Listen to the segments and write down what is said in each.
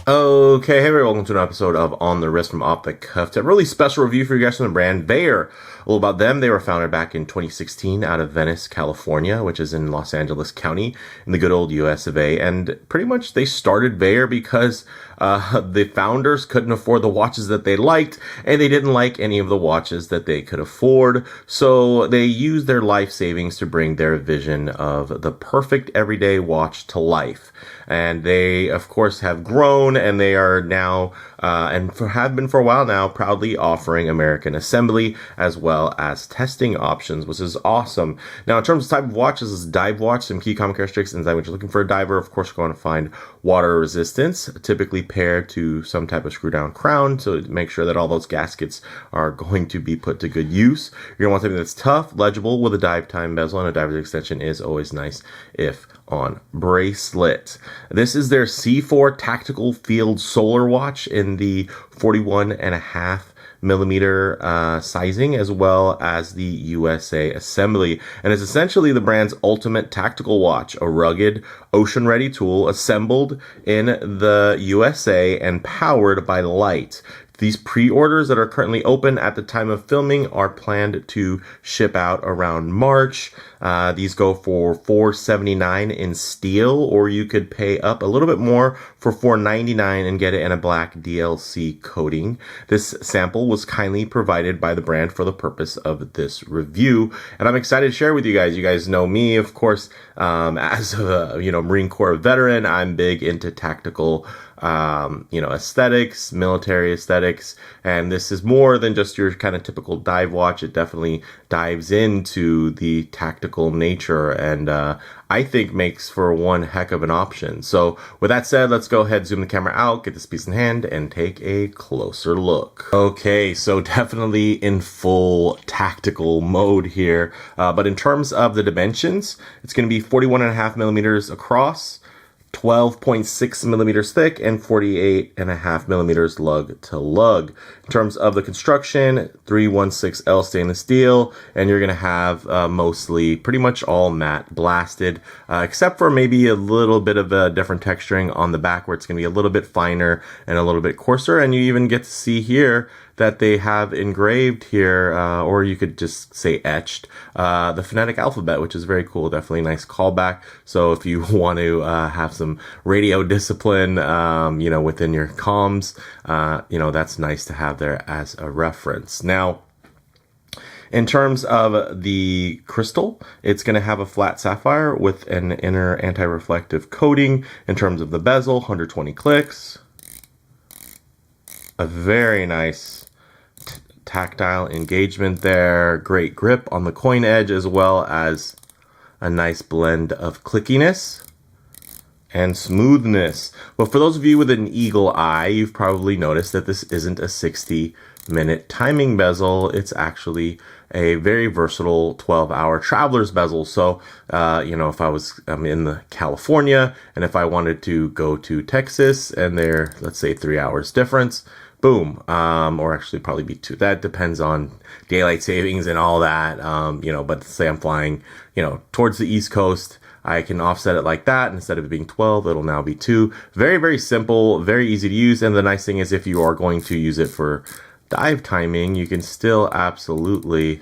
Okay, hey everyone, welcome to an episode of On the Wrist from Off the Cuff. A really special review for you guys from the brand Vaer. A little about them. They were founded back in 2016 out of Venice, California, which is in Los Angeles County in the good old US of A. And pretty much they started Vaer because the founders couldn't afford the watches that they liked, and they didn't like any of the watches that they could afford. So they used their life savings to bring their vision of the perfect everyday watch to life. And they, of course, have grown, and they are now, have been for a while now, proudly offering American assembly as well as testing options, which is awesome. Now, in terms of type of watch, this is a dive watch. Some key common characteristics inside when you're looking for a diver, of course, you're going to find water resistance, typically paired to some type of screw down crown, so to make sure that all those gaskets are going to be put to good use. You're going to want something that's tough, legible, with a dive time bezel, and a diver's extension is always nice if on bracelet. This is their C4 Tactical Field Solar Watch in the 41.5 millimeter sizing, as well as the USA assembly, and it's essentially the brand's ultimate tactical watch, a rugged ocean ready tool assembled in the USA and powered by light. These pre-orders that are currently open at the time of filming are planned to ship out around March. These go for $479 in steel, or you could pay up a little bit more for $499 and get it in a black DLC coating. This sample was kindly provided by the brand for the purpose of this review, and I'm excited to share with you guys. You guys know me, of course, as a Marine Corps veteran. I'm big into tactical aesthetics, military aesthetics, and this is more than just your kind of typical dive watch. It definitely dives into the tactical nature, and I think makes for one heck of an option. So with that said, let's go ahead, zoom the camera out, get this piece in hand, and take a closer look. Okay, so definitely in full tactical mode here, but in terms of the dimensions, it's going to be 41.5 millimeters across, 12.6 millimeters thick, and 48.5 millimeters lug to lug. In terms of the construction, 316L stainless steel, and you're going to have mostly pretty much all matte blasted, except for maybe a little bit of a different texturing on the back where it's going to be a little bit finer and a little bit coarser. And you even get to see here that they have engraved here, or you could just say etched, the phonetic alphabet, which is very cool. Definitely a nice callback. So if you want to have some radio discipline, within your comms, that's nice to have there as a reference. Now, in terms of the crystal, it's going to have a flat sapphire with an inner anti-reflective coating. In terms of the bezel, 120 clicks. A very nice tactile engagement there. Great grip on the coin edge, as well as a nice blend of clickiness and smoothness. But for those of you with an eagle eye, you've probably noticed that this isn't a 60-minute timing bezel. It's actually a very versatile 12-hour traveler's bezel. So, if I'm in California, and if I wanted to go to Texas, and they're, let's say, 3 hours difference, boom, or actually probably be 2. That depends on daylight savings and all that, but say I'm flying, towards the East Coast, I can offset it like that. Instead of it being 12, it'll now be 2. Very, very simple, very easy to use. And the nice thing is, if you are going to use it for dive timing, you can still absolutely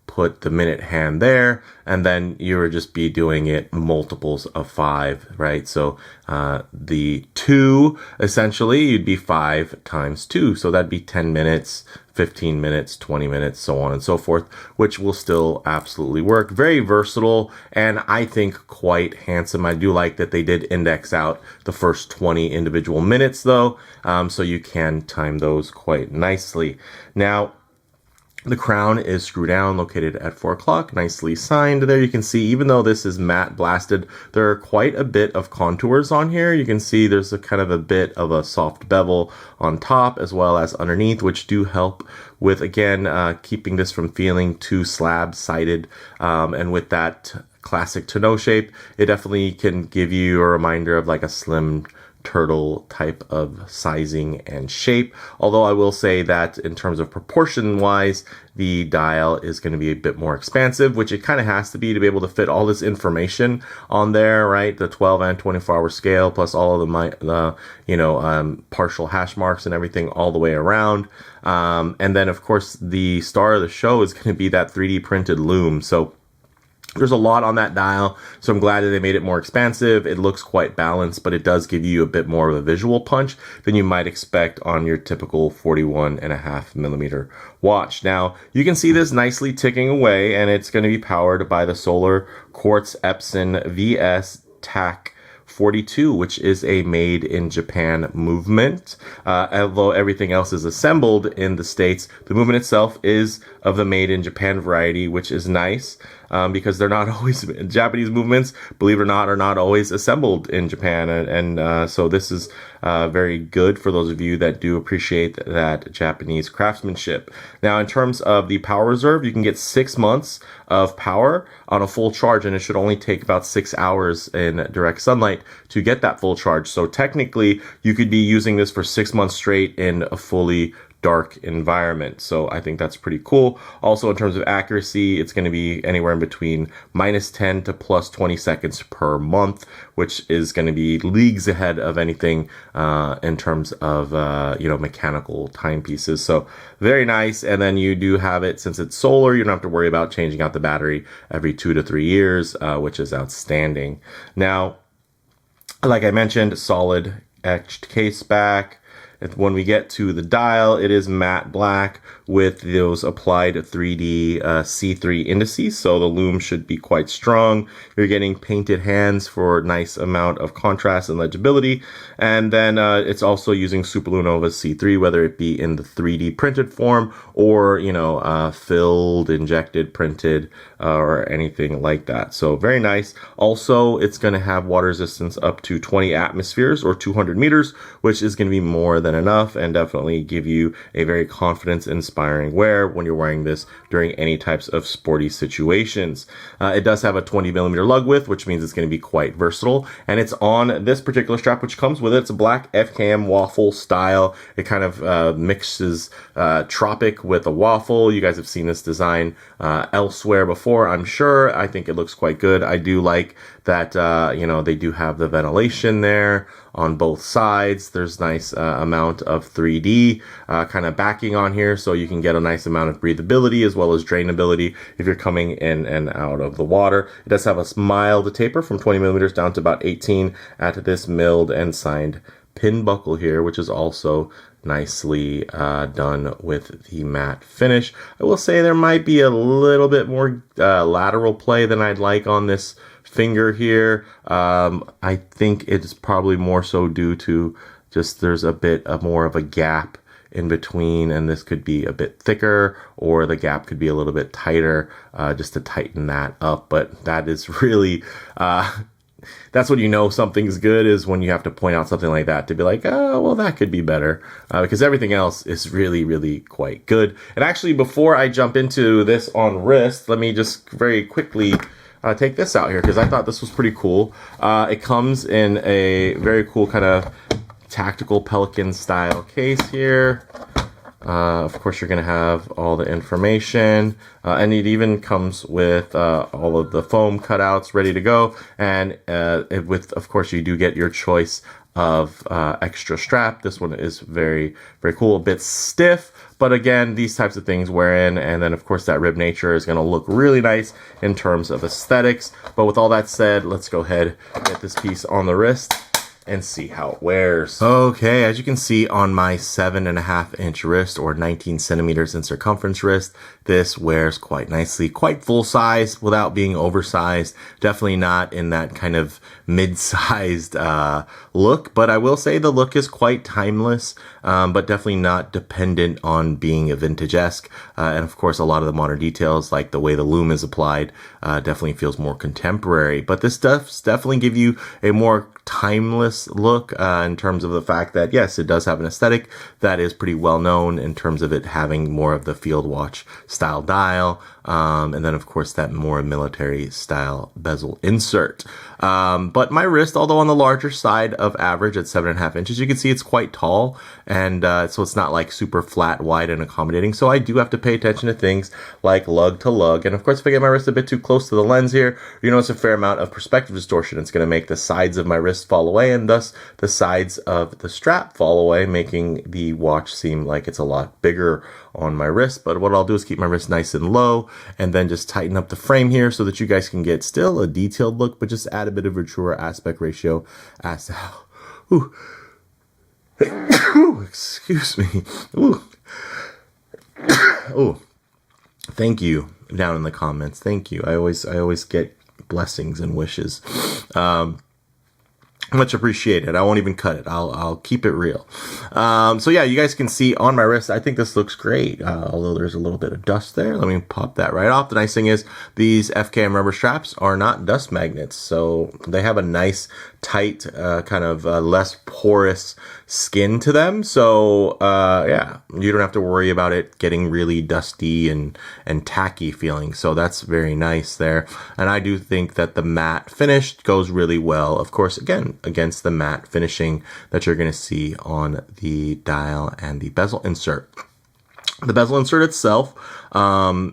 put the minute hand there, and then you would just be doing it multiples of 5, right? So the 2, essentially, you'd be 5 times 2. So that'd be 10 minutes, 15 minutes, 20 minutes, so on and so forth, which will still absolutely work. Very versatile, and I think quite handsome. I do like that they did index out the first 20 individual minutes, though, so you can time those quite nicely. Now, the crown is screw down, located at 4 o'clock, nicely signed there. You can see, even though this is matte blasted, there are quite a bit of contours on here. You can see there's a kind of a bit of a soft bevel on top as well as underneath, which do help with, again, keeping this from feeling too slab-sided. And with that classic tonneau shape, it definitely can give you a reminder of like a slim turtle type of sizing and shape. Although I will say that in terms of proportion wise, the dial is going to be a bit more expansive, which it kind of has to be able to fit all this information on there, right? The 12 and 24-hour scale, plus all of the partial hash marks and everything all the way around. And then of course the star of the show is going to be that 3D printed Lume. So there's a lot on that dial, so I'm glad that they made it more expansive. It looks quite balanced, but it does give you a bit more of a visual punch than you might expect on your typical 41.5mm watch. Now, you can see this nicely ticking away, and it's going to be powered by the solar quartz Epson VS TAC 42, which is a made in Japan movement. Although everything else is assembled in the States, the movement itself is of the made in Japan variety, which is nice. Because they're not always, Japanese movements, believe it or not, are not always assembled in Japan. And so this is very good for those of you that do appreciate that Japanese craftsmanship. Now, in terms of the power reserve, you can get 6 months of power on a full charge, and it should only take about 6 hours in direct sunlight to get that full charge. So technically, you could be using this for 6 months straight in a fully dark environment. So I think that's pretty cool. Also, in terms of accuracy, it's going to be anywhere in between -10 to +20 seconds per month, which is going to be leagues ahead of anything in terms of mechanical timepieces. So very nice. And then you do have it, since it's solar, you don't have to worry about changing out the battery every 2 to 3 years, which is outstanding. Now, like I mentioned, solid etched case back. When we get to the dial, it is matte black with those applied 3D C3 indices, so the Lume should be quite strong. You're getting painted hands for a nice amount of contrast and legibility, and then it's also using Supernova C3, whether it be in the 3D printed form or filled, injected, printed, or anything like that. So very nice. Also, it's going to have water resistance up to 20 atmospheres or 200 meters, which is going to be more than enough, and definitely give you a very confidence-inspiring wear when you're wearing this during any types of sporty situations. It does have a 20mm lug width, which means it's going to be quite versatile, and it's on this particular strap, which comes with it. It's a black FKM waffle style. It kind of mixes tropic with a waffle. You guys have seen this design elsewhere before, I'm sure. I think it looks quite good. I do like that they do have the ventilation there on both sides. There's nice amount of 3D kind of backing on here, so you can get a nice amount of breathability as well as drainability if you're coming in and out of the water. It does have a mild taper from 20mm down to about 18 at this milled and signed pin buckle here, which is also nicely done with the matte finish. I will say there might be a little bit more lateral play than I'd like on this finger here. I think it's probably more so due to just there's a bit more of a gap in between, and this could be a bit thicker, or the gap could be a little bit tighter, just to tighten that up. But that is really that's when you know something's good, is when you have to point out something like that to be like, oh, well, that could be better, because everything else is really, really quite good. And actually, before I jump into this on wrist, let me just very quickly take this out here, because I thought this was pretty cool. It comes in a very cool kind of tactical Pelican style case here. Of course, you're going to have all the information, and it even comes with all of the foam cutouts ready to go. And of course, you do get your choice of extra strap. This one is very, very cool, a bit stiff, but again, these types of things wear in. And then, of course, that rib nature is going to look really nice in terms of aesthetics. But with all that said, let's go ahead and get this piece on the wrist and see how it wears. Okay, as you can see on my 7.5-inch wrist, or 19 centimeters in circumference wrist, this wears quite nicely, quite full size without being oversized. Definitely not in that kind of mid-sized look, but I will say the look is quite timeless, but definitely not dependent on being a vintage-esque. And of course, a lot of the modern details, like the way the Lume is applied, definitely feels more contemporary. But this does definitely give you a more timeless look in terms of the fact that, yes, it does have an aesthetic that is pretty well known in terms of it having more of the field watch style dial, and then of course that more military style bezel insert. But my wrist, although on the larger side of average at 7.5 inches, you can see it's quite tall, and so it's not like super flat, wide, and accommodating. So I do have to pay attention to things like lug to lug. And of course, if I get my wrist a bit too close to the lens here, you notice a fair amount of perspective distortion. It's going to make the sides of my wrist fall away, and thus the sides of the strap fall away, making the watch seem like it's a lot bigger on my wrist. But what I'll do is keep my wrist nice and low, and then just tighten up the frame here so that you guys can get still a detailed look, but just add a bit of a truer aspect ratio as to how. Ooh. Ooh, excuse me. Ooh. Oh, thank you down in the comments. Thank you. I always get blessings and wishes. Much appreciated. I won't even cut it. I'll keep it real. So yeah, you guys can see on my wrist, I think this looks great. Although there's a little bit of dust there. Let me pop that right off. The nice thing is these FKM rubber straps are not dust magnets. So they have a nice, tight, kind of less porous skin to them. So yeah, you don't have to worry about it getting really dusty and tacky feeling. So that's very nice there. And I do think that the matte finish goes really well. Of course, again, against the matte finishing that you're going to see on the dial and the bezel insert. The bezel insert itself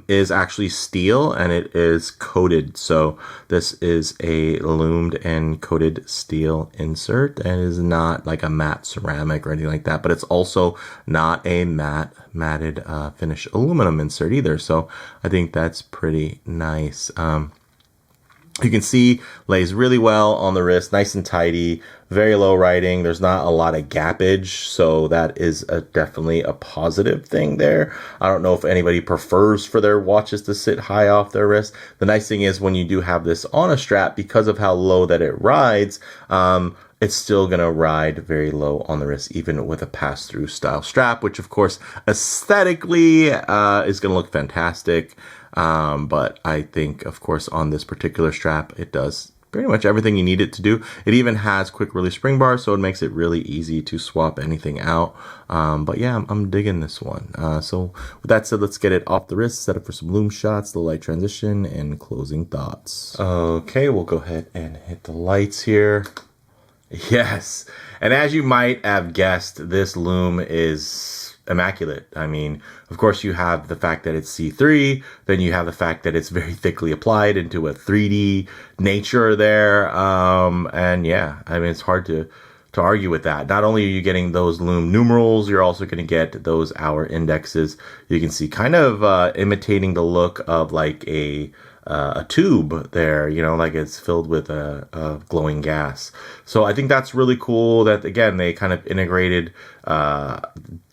is actually steel, and it is coated. So this is a lumed and coated steel insert, and is not like a matte ceramic or anything like that, but it's also not a matted finish aluminum insert either. So I think that's pretty nice. You can see lays really well on the wrist, nice and tidy, very low writing. There's not a lot of gappage, so that is definitely a positive thing there. I don't know if anybody prefers for their watches to sit high off their wrist. The nice thing is when you do have this on a strap, because of how low that it rides, it's still going to ride very low on the wrist, even with a pass-through style strap, which of course aesthetically is going to look fantastic. But I think, of course, on this particular strap, it does pretty much everything you need it to do. It even has quick release spring bars, so it makes it really easy to swap anything out. But yeah, I'm digging this one. So with that said, let's get it off the wrist, set up for some Lume shots, the light transition, and closing thoughts. Okay, we'll go ahead and hit the lights here. Yes, and as you might have guessed, this Lume is immaculate. I mean, of course, you have the fact that it's C3, then you have the fact that it's very thickly applied into a 3D nature there. And yeah, I mean, it's hard to argue with that. Not only are you getting those Lume numerals, you're also going to get those hour indexes. You can see kind of imitating the look of like a tube there, you know, like it's filled with a glowing gas. So I think that's really cool that, again, they kind of integrated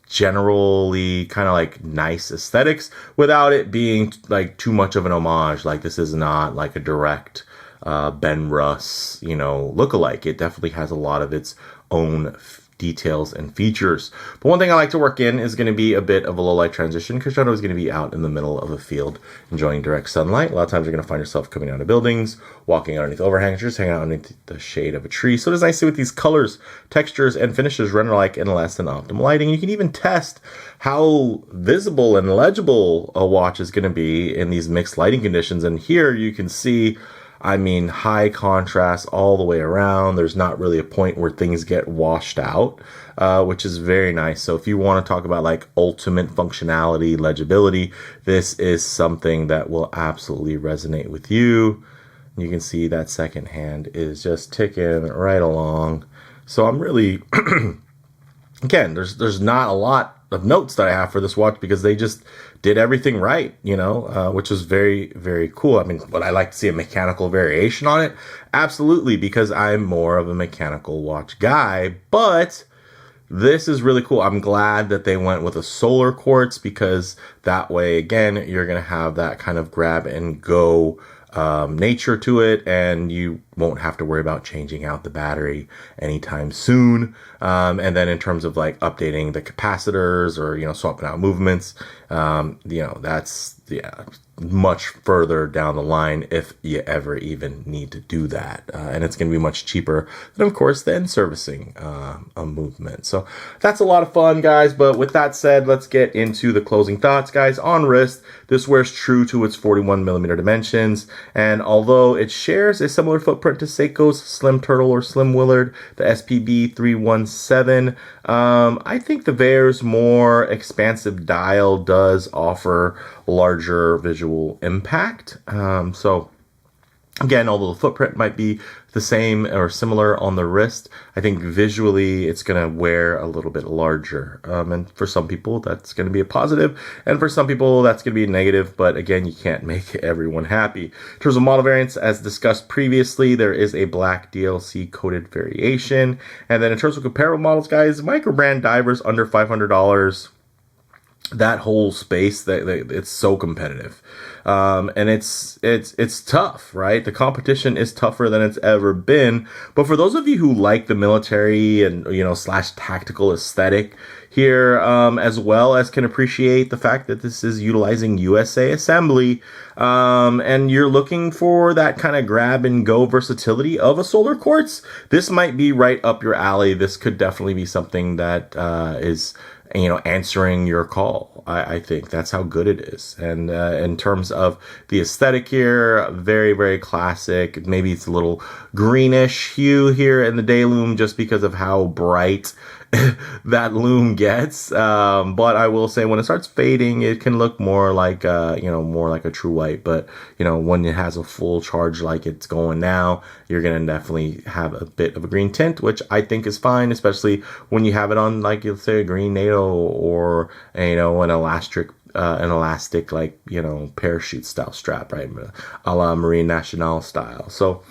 generally kind of like nice aesthetics without it being like too much of an homage. Like this is not like a direct Ben Russ, you know, lookalike. It definitely has a lot of its own details and features. But one thing I like to work in is going to be a bit of a low light transition, because you're always going to be out in the middle of a field enjoying direct sunlight. A lot of times you're going to find yourself coming out of buildings, walking underneath overhangs, just hanging out underneath the shade of a tree. So it is nice to see what these colors, textures, and finishes render like in less than optimal lighting. You can even test how visible and legible a watch is going to be in these mixed lighting conditions. And here you can see, I mean, high contrast all the way around. There's not really a point where things get washed out, which is very nice. So if you want to talk about like ultimate functionality, legibility, this is something that will absolutely resonate with you. You can see that second hand is just ticking right along. So I'm really, again, there's not a lot of notes that I have for this watch, because they just did everything right, you know, which is very, very cool. I mean, would I like to see a mechanical variation on it? Absolutely, because I'm more of a mechanical watch guy, but this is really cool. I'm glad that they went with a solar quartz, because that way, again, you're going to have that kind of grab and go nature to it, and you won't have to worry about changing out the battery anytime soon. And then in terms of like updating the capacitors or, you know, swapping out movements, you know, that's, yeah, much further down the line if you ever even need to do that. And it's going to be much cheaper than, of course, then servicing a movement. So that's a lot of fun, guys. But with that said, let's get into the closing thoughts, guys. On wrist, this wears true to its 41mm dimensions. And although it shares a similar footprint different to Seiko's Slim Turtle or Slim Willard, the SPB317. I think the Vaer's more expansive dial does offer larger visual impact. So again, although the footprint might be the same or similar on the wrist, I think visually it's going to wear a little bit larger. And for some people, that's going to be a positive. And for some people, that's going to be a negative. But again, you can't make everyone happy. In terms of model variants, as discussed previously, there is a black DLC coated variation. And then in terms of comparable models, guys, Microbrand divers under $500. That whole space, it's so competitive, and it's tough, right? The competition is tougher than it's ever been. But for those of you who like the military and / tactical aesthetic here, as well as can appreciate the fact that this is utilizing USA assembly, and you're looking for that kind of grab and go versatility of a solar quartz, this might be right up your alley. This could definitely be something that is answering your call. I think that's how good it is. And in terms of the aesthetic here, very, very classic. Maybe it's a little greenish hue here in the day Lume just because of how bright that Lume gets. But I will say when it starts fading, it can look more like more like a true white. But when it has a full charge like it's going now, you're gonna definitely have a bit of a green tint, which I think is fine, especially when you have it on, like, let's say a green NATO or an elastic like parachute style strap, right, a la Marine Nationale style. So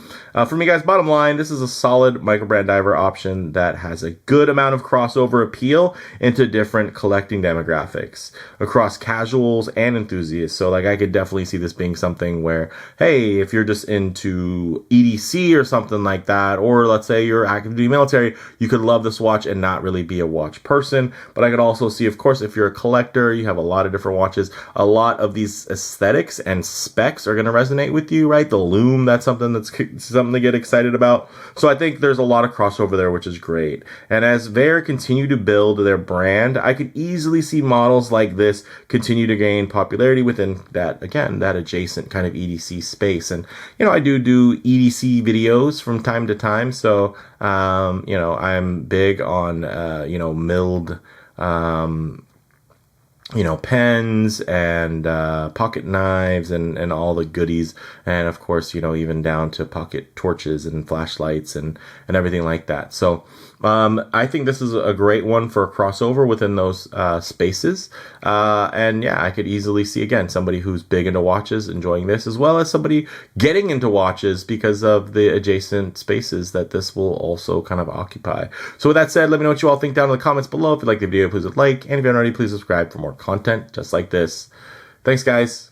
for me, guys, bottom line, this is a solid Microbrand diver option that has a good amount of crossover appeal into different collecting demographics across casuals and enthusiasts. So like I could definitely see this being something where, hey, if you're just into EDC or something like that, or let's say you're active duty military, you could love this watch and not really be a watch person. But I could also see, of course, if you're a collector, you have a lot of different watches, a lot of these aesthetics and specs are going to resonate with you, right? The Lume, that's something to get excited about. So I think there's a lot of crossover there, which is great. And as Vaer continue to build their brand, I could easily see models like this continue to gain popularity within that adjacent kind of EDC space. And I do EDC videos from time to time, so I'm big on milled pens and pocket knives and all the goodies, and of course even down to pocket torches and flashlights and everything like that. So I think this is a great one for a crossover within those spaces, and yeah, I could easily see again somebody who's big into watches enjoying this, as well as somebody getting into watches because of the adjacent spaces that this will also kind of occupy. So with that said, let me know what you all think down in the comments below. If you like the video, please hit like, and if you haven't already, please subscribe for more content just like this. Thanks, guys.